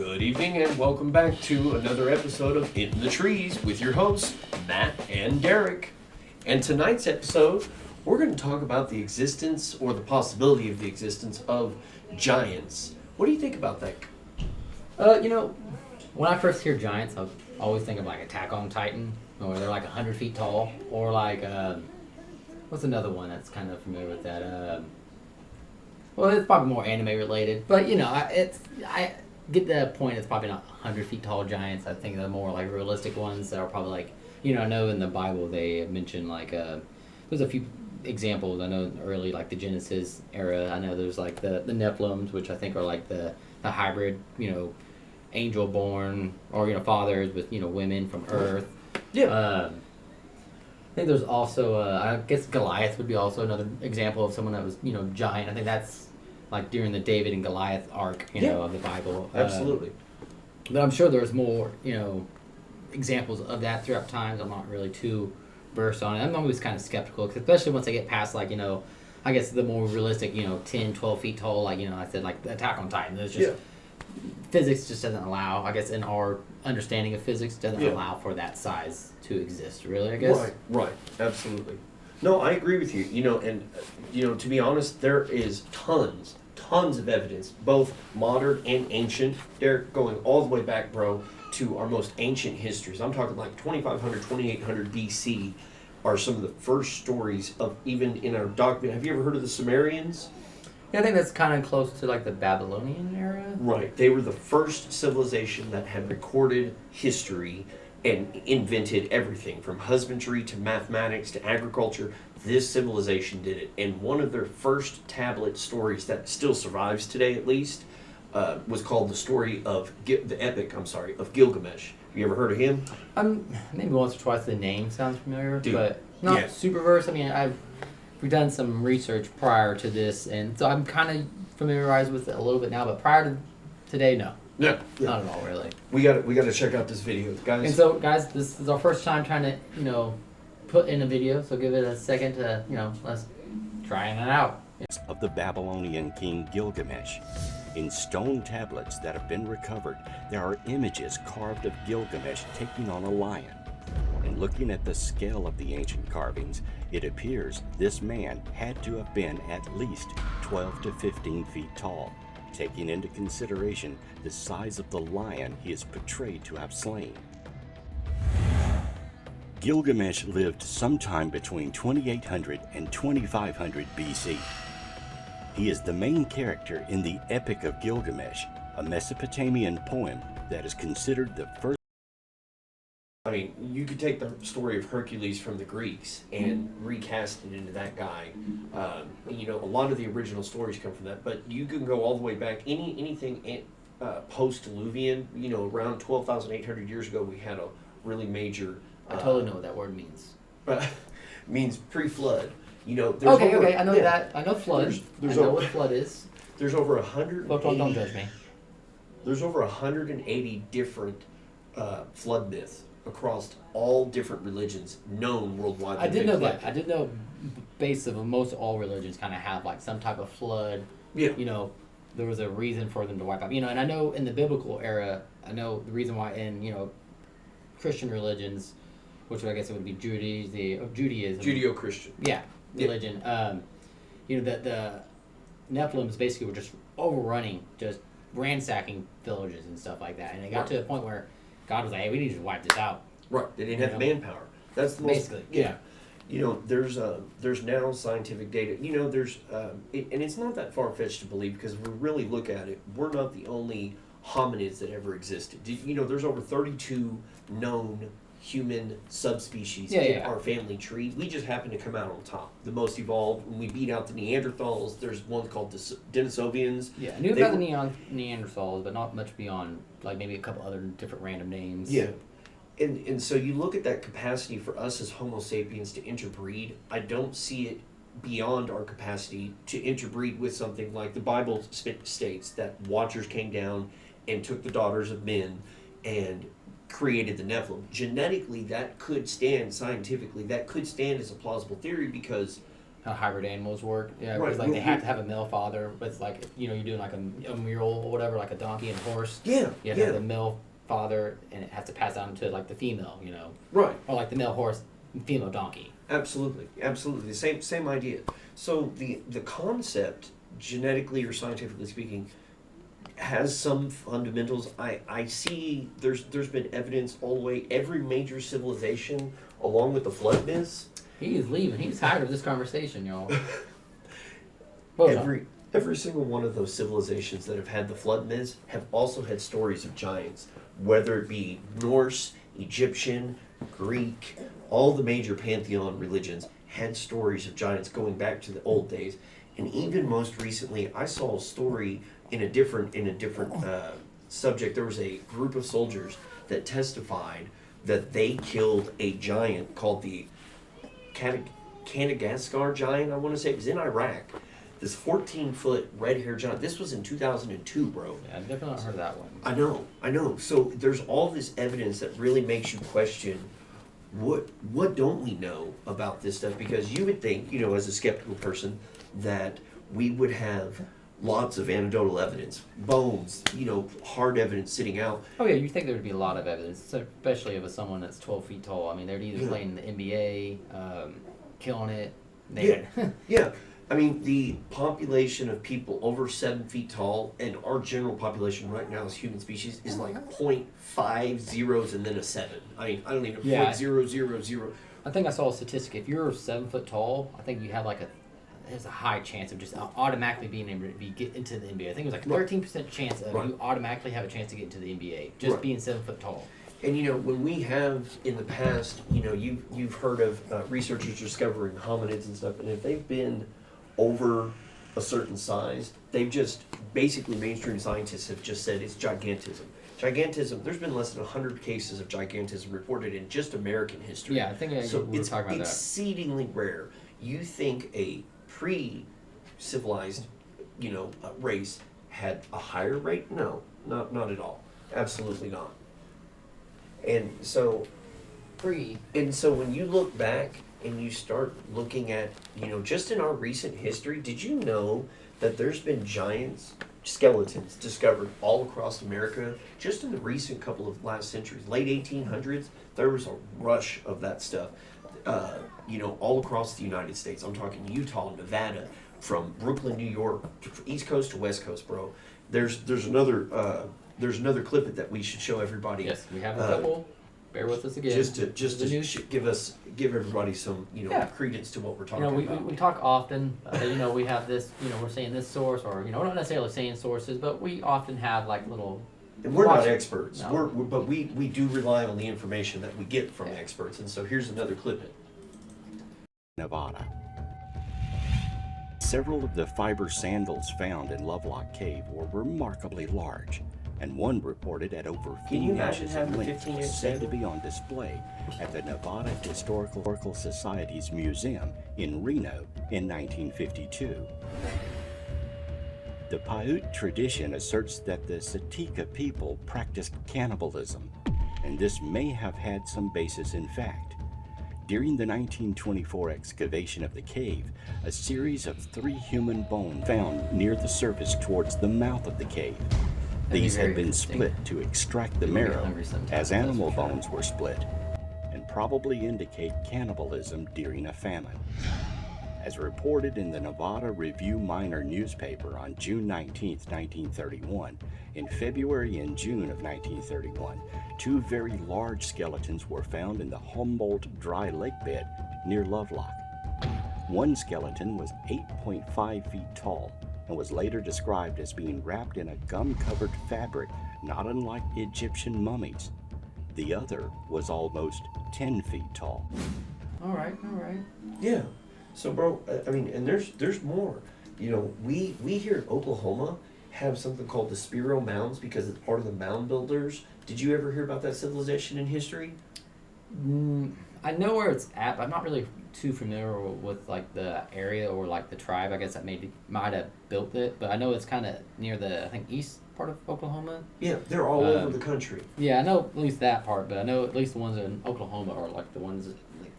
Good evening and welcome back to another episode of In the Trees with your hosts, Matt and Derek. And tonight's episode, we're going to talk about the existence or the possibility of the existence of giants. What do you think about that? When I first hear giants, I always think of like Attack on Titan, where they're like 100 feet tall, or like, what's another one that's kind of familiar with that? Well, it's probably more anime related, but I get the point. It's probably not 100 feet tall giants. I think they're more like realistic ones that are probably like, I know in the Bible they mention like, there's a few examples. I know early like the Genesis era. I know there's like the Nephilims, which I think are like the hybrid, angel born or fathers with women from Earth. Yeah. I think there's also I guess Goliath would be also another example of someone that was giant. I think that's like during the David and Goliath arc of the Bible. Absolutely. But I'm sure there's more examples of that throughout times. I'm not really too versed on it. I'm always kind of skeptical, especially once I get past like I guess the more realistic 10, 12 feet tall, like I said, like the Attack on Titan. There's just physics just doesn't allow, I guess, in our understanding of physics, doesn't allow for that size to exist, really, I guess. Right, absolutely. No, I agree with you. To be honest, there is tons of evidence, both modern and ancient. They're going all the way back, bro, to our most ancient histories. I'm talking like 2500, 2800 BC are some of the first stories of even in our document. Have you ever heard of the Sumerians? Yeah, I think that's kind of close to like the Babylonian era. Right. They were the first civilization that had recorded history and invented everything from husbandry to mathematics to agriculture. This civilization did it. And one of their first tablet stories that still survives today, at least, was called the story of of Gilgamesh. Have you ever heard of him? Maybe once or twice. The name sounds familiar, but not super versed. I mean, we've done some research prior to this, and so I'm kind of familiarized with it a little bit now. But prior to today, no. Yeah. Not at all, really. We got to check out this video, guys. And so, guys, this is our first time trying to, put in a video. So give it a second to, let's try it out. Of the Babylonian king Gilgamesh. In stone tablets that have been recovered, there are images carved of Gilgamesh taking on a lion. And looking at the scale of the ancient carvings, it appears this man had to have been at least 12 to 15 feet tall, taking into consideration the size of the lion he is portrayed to have slain. Gilgamesh lived sometime between 2800 and 2500 BC. He is the main character in the Epic of Gilgamesh, a Mesopotamian poem that is considered the first. I mean, you could take the story of Hercules from the Greeks and recast it into that guy. A lot of the original stories come from that, but you can go all the way back. Anything post-Diluvian, around 12,800 years ago, we had a really major. I totally know what that word means. Means pre-flood. Okay. I know that. I know flood. I know what flood is. There's over 180. Don't judge me. There's over 180 different flood myths across all different religions known worldwide. I did know that. I did know base of most all religions kind of have like some type of flood. Yeah. There was a reason for them to wipe out. And I know in the biblical era, I know the reason why in Christian religions, which I guess it would be Judaism. Judeo-Christian. Yeah, religion. The Nephilims basically were just overrunning, just ransacking villages and stuff like that. And it got to the point where God was like, hey, we need to wipe this out. Right. They didn't have manpower. That's the most... Basically, yeah. There's now scientific data. And it's not that far-fetched to believe because if we really look at it, we're not the only hominids that ever existed. There's over 32 known human subspecies in our family tree. We just happen to come out on top. The most evolved. When we beat out the Neanderthals, there's one called Denisovians. Yeah, I knew about the Neanderthals, but not much beyond, like maybe a couple other different random names. Yeah. And so you look at that capacity for us as Homo sapiens to interbreed. I don't see it beyond our capacity to interbreed with something like the Bible states that watchers came down and took the daughters of men and created the Nephilim. Genetically, that could stand, scientifically, that could stand as a plausible theory because how hybrid animals work. Yeah, Right, because like well, they have to have a male father with like you're doing like a mule or whatever, like a donkey and a horse. You have to have the male father, and it has to pass down to like the female, Right. or like the male horse, female donkey. Absolutely, absolutely. Same idea. So the concept, genetically or scientifically speaking, has some fundamentals. I see there's been evidence all the way every major civilization, along with the flood myths. He is leaving. He's tired of this conversation, y'all. Every single one of those civilizations that have had the flood myths have also had stories of giants, whether it be Norse, Egyptian, Greek, all the major pantheon religions had stories of giants going back to the old days. And even most recently, I saw a story in a different subject. There was a group of soldiers that testified that they killed a giant called the Kanagaskar giant. I want to say it was in Iraq. This 14-foot red-haired giant. This was in 2002, bro. Yeah, I've definitely not heard that one. I know. So there's all this evidence that really makes you question what don't we know about this stuff? Because you would think, as a skeptical person, that we would have lots of anecdotal evidence, bones, hard evidence sitting out. Oh yeah, you'd think there would be a lot of evidence, especially of someone that's 12 feet tall. I mean, they're either playing in the NBA, killing it. Yeah. I mean, the population of people over 7 feet tall, and our general population right now as human species is like 0.5 zeros and then a 7. I mean, I don't even know, 0.000. I think I saw a statistic. If you're 7 foot tall, I think you have there's a high chance of just automatically being able to get into the NBA. I think it was like 13% chance of you automatically have a chance to get into the NBA just being 7 foot tall. And when we have in the past, you've heard of researchers discovering hominids and stuff, and if they've been over a certain size, they've just basically mainstream scientists have just said it's gigantism. Gigantism. There's been less than 100 cases of gigantism reported in just American history. Yeah, I think we were talking about that. It's exceedingly rare. You think a pre-civilized, race had a higher rate? No, not at all. Absolutely not. And so when you look back and you start looking at, just in our recent history, did you know that there's been giant skeletons discovered all across America just in the recent couple of last centuries? Late 1800s, there was a rush of that stuff, all across the United States. I'm talking Utah, Nevada, from Brooklyn, New York, East Coast to West Coast, bro. There's another clip that we should show everybody. Yes, we have a couple. Bear with us again. Just to give everybody some credence to what we're talking about. We talk often. We have this. We're saying this source, or we're not necessarily saying sources, but we often have little. And we're not experts. No. But we do rely on the information that we get from experts. And so here's another clip. Nevada. Several of the fiber sandals found in Lovelock Cave were remarkably large, and one reported at over 15 inches in length was said to be on display at the Nevada Historical Society's museum in Reno in 1952. The Paiute tradition asserts that the Sitka people practiced cannibalism, and this may have had some basis in fact. During the 1924 excavation of the cave, a series of 3 human bones found near the surface towards the mouth of the cave. These had been split to extract the marrow, as animal bones were split, and probably indicate cannibalism during a famine. As reported in the Nevada Review-Minor newspaper on June 19, 1931, in February and June of 1931, 2 very large skeletons were found in the Humboldt dry lake bed near Lovelock. One skeleton was 8.5 feet tall and was later described as being wrapped in a gum-covered fabric not unlike Egyptian mummies. The other was almost 10 feet tall. All right. Yeah. So, bro, I mean, and there's more. We here in Oklahoma have something called the Spiro Mounds because it's part of the mound builders. Did you ever hear about that civilization in history? I know where it's at, but I'm not really too familiar with the area or the tribe. I guess that might have built it, but I know it's kind of near the east part of Oklahoma. Yeah, they're all over the country. Yeah, I know at least that part, but I know at least the ones in Oklahoma are the ones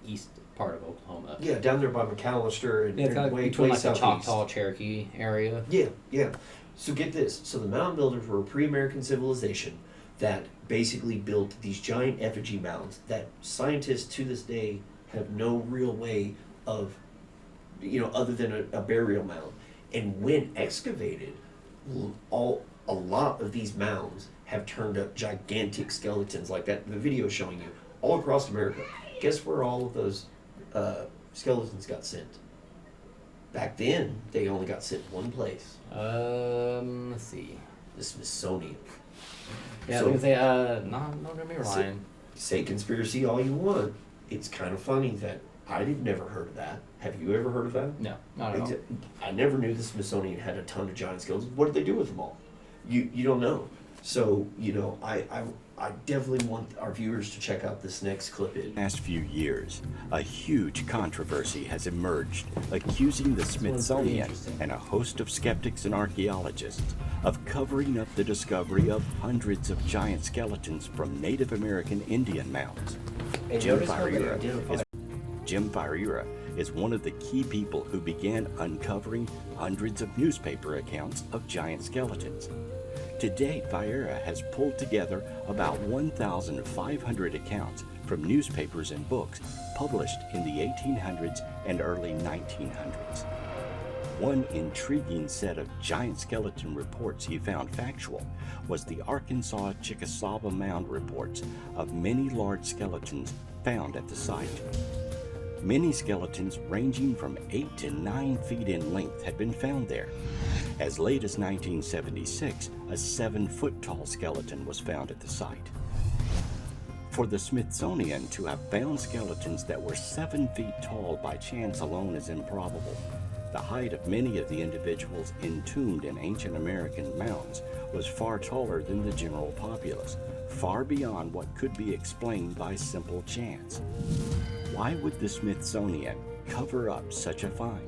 east part of Oklahoma. Yeah, down there by McAllister and, Yeah, it's and like way, between way like the southeast. Choctaw Cherokee area. Yeah, yeah. So get this. So the mound builders were a pre-American civilization that basically built these giant effigy mounds that scientists to this day have no real way of, other than a burial mound. And when excavated, a lot of these mounds have turned up gigantic skeletons like that. The video is showing you all across America. Guess where all of those skeletons got sent? Back then, they only got sent one place. Let's see. The Smithsonian. Yeah, So- I was gonna say, no, don't get me wrong. Say conspiracy all you want. It's kind of funny that I never heard of that. Have you ever heard of that? No, not at all. I never knew the Smithsonian had a ton of giant skeletons. What did they do with them all? You don't know. So, I definitely want our viewers to check out this next clip. Past few years, a huge controversy has emerged accusing the Smithsonian and a host of skeptics and archaeologists of covering up the discovery of hundreds of giant skeletons from Native American Indian mounds. And Jim notice how they Ferreira identify- is Jim Ferreira is one of the key people who began uncovering hundreds of newspaper accounts of giant skeletons. To date, Ferreira has pulled together about 1,500 accounts from newspapers and books published in the 1800s and early 1900s. One intriguing set of giant skeleton reports he found factual was the Arkansas Chickasaw Mound reports of many large skeletons found at the site. Many skeletons ranging from 8 to 9 feet in length had been found there. As late as 1976, a 7-foot-tall skeleton was found at the site. For the Smithsonian to have found skeletons that were 7 feet tall by chance alone is improbable. The height of many of the individuals entombed in ancient American mounds was far taller than the general populace, far beyond what could be explained by simple chance. Why would the Smithsonian cover up such a find?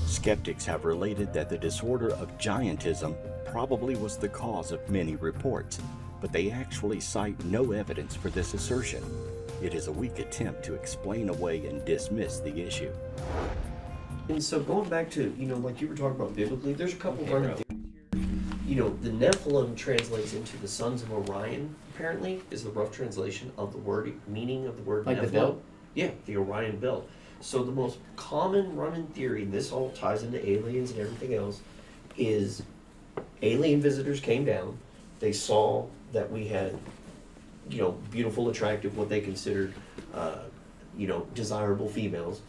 Skeptics have related that the disorder of giantism probably was the cause of many reports, but they actually cite no evidence for this assertion. It is a weak attempt to explain away and dismiss the issue. And so going back to, like you were talking about biblically, there's a couple running theories here. The Nephilim translates into the sons of Orion, apparently, is the rough translation of the word, meaning of the word Like Nephilim. the belt? Yeah, the Orion belt. So the most common running theory, and this all ties into aliens and everything else, is alien visitors came down, they saw that we had, beautiful, attractive, what they considered, desirable females.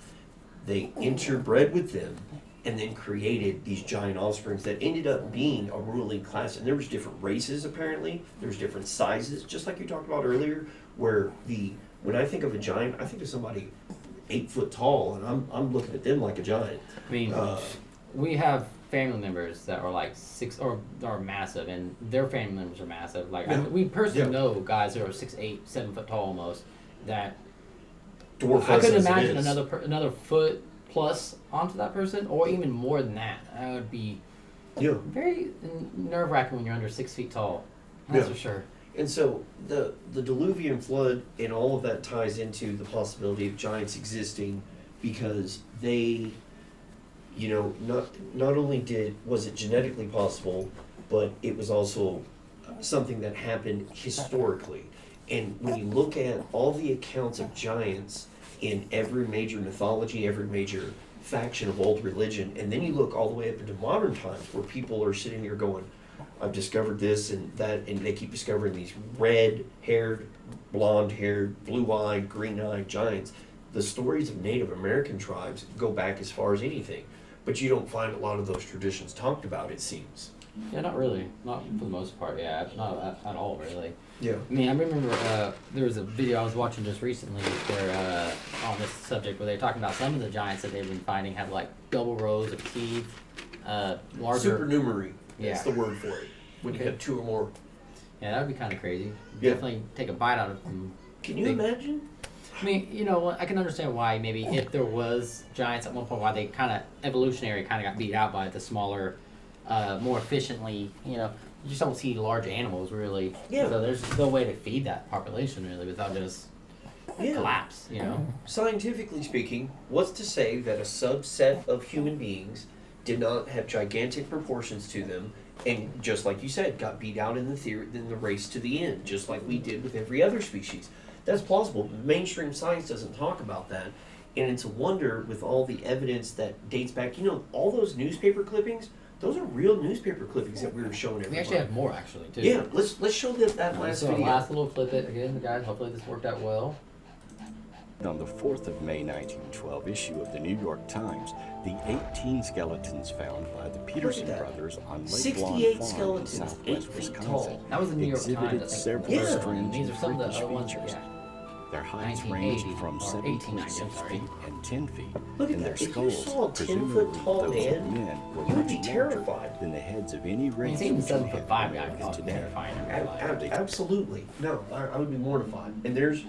They interbred with them and then created these giant offsprings that ended up being a ruling class. And there was different races, apparently. There's different sizes, just like you talked about earlier, where when I think of a giant, I think of somebody 8 foot tall, and I'm looking at them like a giant. I mean, we have family members that are like 6 or are massive, and their family members are massive. Like Yeah. we personally Yeah. know guys that are 6'8", 7 foot tall almost. That Dwarf I us couldn't as it imagine is. another foot plus onto that person, or even more than that. That would be Yeah. very nerve wracking when you're under 6 feet tall. That's Yeah. for sure. And so the diluvian flood and all of that ties into the possibility of giants existing, because they, not only was it genetically possible, but it was also something that happened historically. And when you look at all the accounts of giants in every major mythology, every major faction of old religion, and then you look all the way up into modern times where people are sitting here going, I've discovered this and that, and they keep discovering these red-haired, blonde-haired, blue-eyed, green-eyed giants. The stories of Native American tribes go back as far as anything, but you don't find a lot of those traditions talked about, it seems. Yeah, not really. Not for the most part. Yeah, not at all really. Yeah. I mean, I remember there was a video I was watching just recently where on this subject where they were talking about some of the giants that they've been finding have like double rows of teeth, larger. Supernumerary. That's Yeah. the word for it. When you have 2 or more. Yeah, that would be kind of crazy. Yeah. Definitely take a bite out of them. Can you Big- imagine? I mean, I can understand why maybe if there was giants at one point, why they kind of evolutionary kind of got beat out by the smaller, more efficiently. You just don't see large animals really. Yeah. So there's no way to feed that population really without just Yeah. collapse. You know. Scientifically speaking, what's to say that a subset of human beings did not have gigantic proportions to them, and just like you said, got beat out in the race to the end, just like we did with every other species? That's plausible. Mainstream science doesn't talk about that, and it's a wonder with all the evidence that dates back. All those newspaper clippings. Those are real newspaper clippings that we were showing everybody. We actually have more actually too. Yeah, let's show them that last So video. last little clip it again, guys. Hopefully this worked out well. On the 4th of May 1912 issue of the New York Times, the 18 skeletons found by the Peterson that. brothers on Lake 68 Lawn Farm in skeletons, southwest 8 feet Wisconsin tall. That was the New York Times. exhibited I think. several Yeah. strange These are and some of the freakish other ones. features. Yeah. Their heights 1980 ranged from or 7 foot 1890, 6 sorry. feet and 10 feet. Look at and that. their If you skulls, saw a 10-foot presumably tall those man, of men, were you would much be larger terrified. than the heads of any I mean, race even which we 7'5" have guy known could today. terrifying in real life. Absolutely. No, I would be mortified. And there's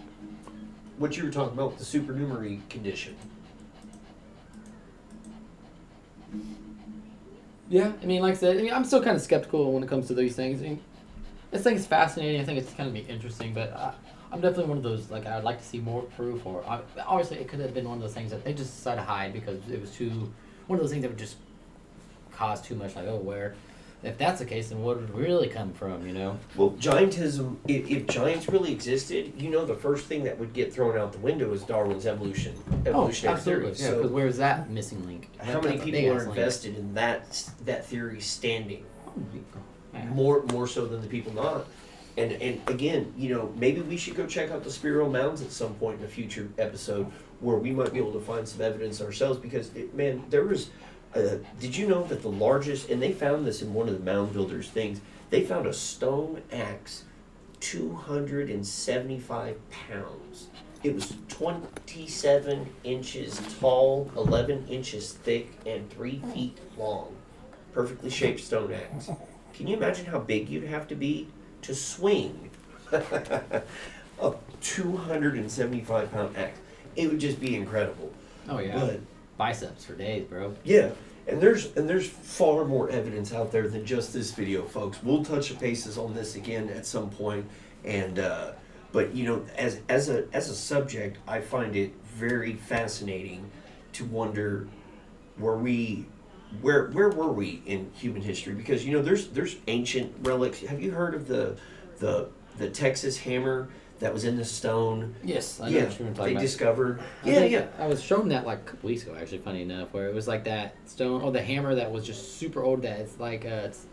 what you were talking about, the supernumerary condition. Yeah, I mean, like I said, I'm still kind of skeptical when it comes to these things. I mean, this thing is fascinating. I think it's kind of be interesting, but I'm definitely one of those, like, I'd like to see more proof, or obviously it could have been one of those things that they just decided to hide because it was one of those things that would just cause too much, like, if that's the case, then what would it really come from, Well, giantism, if giants really existed, the first thing that would get thrown out the window is Darwin's evolutionary absolutely. theory. Yeah, because where's that missing link? How many That's a people big-ass are link. invested in that theory standing? Yeah. More so than the people not. And again, maybe we should go check out the Spiro Mounds at some point in a future episode where we might be able to find some evidence ourselves, because there was did you know that the largest, and they found this in one of the mound builders things, they found a stone axe 275 pounds. It was 27 inches tall, 11 inches thick, and 3 feet long. Perfectly shaped stone axe. Can you imagine how big you'd have to be to swing a 275-pound axe? It would just be incredible. Oh yeah. But Biceps for days, bro. yeah, and there's far more evidence out there than just this video, folks. We'll touch bases on this again at some point, and but as a subject, I find it very fascinating to wonder where were we in human history, because there's ancient relics. Have you heard of the Texas hammer that was in the stone? Yes, I know Yeah, what you're talking they about. discovered. I was shown that like a couple weeks ago, actually, funny enough, where it was like that stone, the hammer that was just super old, that it's like, it's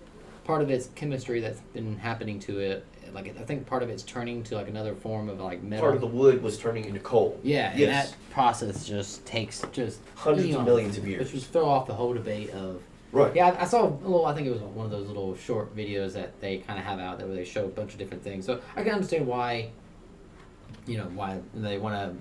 part of its chemistry that's been happening to it. Like, I think part of it's turning to like another form of like metal. Part of the wood was turning into coal. Yeah, and Yes. that process just takes Hundreds of eons, millions of years. Which was throw off the whole debate of. Right. Yeah, I saw a little. I think it was one of those little short videos that they kind of have out there where they show a bunch of different things. So I can understand why. Why they want to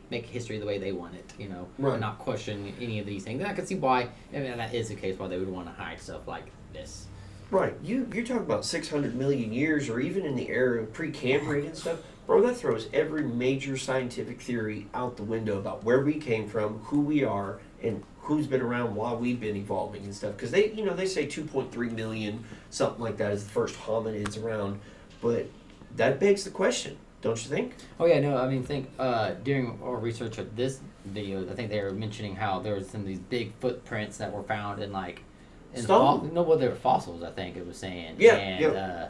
make history the way they want it. Right. And not question any of these things. And I can see why, and that is the case, why they would want to hide stuff like this. Right. You're talking about 600 million years, or even in the era of pre-Cambrian and stuff. Bro, that throws every major scientific theory out the window about where we came from, who we are, and who's been around while we've been evolving and stuff. Because they say 2.3 million, something like that, is the first hominids around. But that begs the question, don't you think? Oh yeah, no, I mean, during our research of this video, I think they were mentioning how there was some of these big footprints that were found in Stone? they were fossils, I think it was saying. Yeah, And yeah.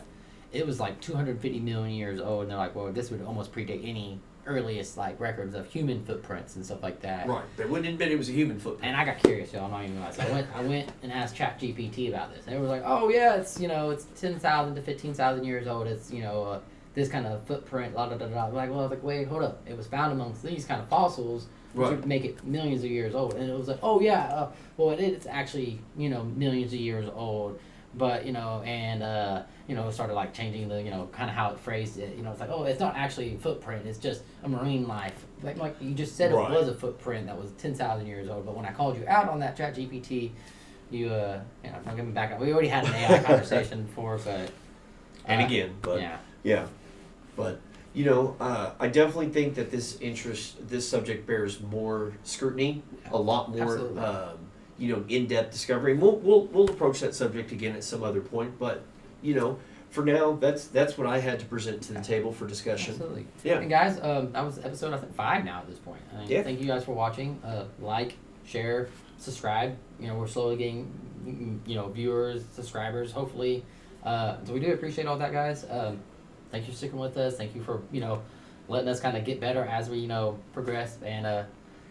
It was like 250 million years old, and they're like, well, this would almost predate any earliest like records of human footprints and stuff like that. Right. They wouldn't admit it was a human footprint. And I got curious, y'all. I'm not even gonna lie. So I went and asked ChatGPT about this, and it was like, oh yeah, it's it's 10,000 to 15,000 years old. It's this kind of footprint. La da da da. I'm like, wait, hold up. It was found amongst these kind of fossils, which Right. would make it millions of years old. And it was like, oh yeah, well it's actually millions of years old. But it started like changing the kind of how it phrased it. It's like, oh, it's not actually a footprint. It's just a marine life. Like you just said, Right. it was a footprint that was 10,000 years old. But when I called you out on that ChatGPT, don't get me back up. We already had an AI conversation before, but And again, but yeah. But I definitely think that this subject bears more scrutiny, a lot more Absolutely. in-depth discovery. And we'll approach that subject again at some other point. But for now, that's what I had to present to the table for discussion. Absolutely. Yeah. And guys, that was episode, I think, 5 now at this point. I mean, Yeah. Thank you guys for watching. Like, share, subscribe. We're slowly getting, viewers, subscribers, hopefully. So we do appreciate all that, guys. Thank you for sticking with us. Thank you for, letting us kind of get better as we, progress. And,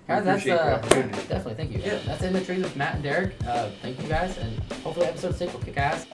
guys, that's, appreciate the opportunity. definitely, thank you. Yeah. That's Imagery with Matt and Derek. Thank you, guys. And hopefully episode 6 will kick ass.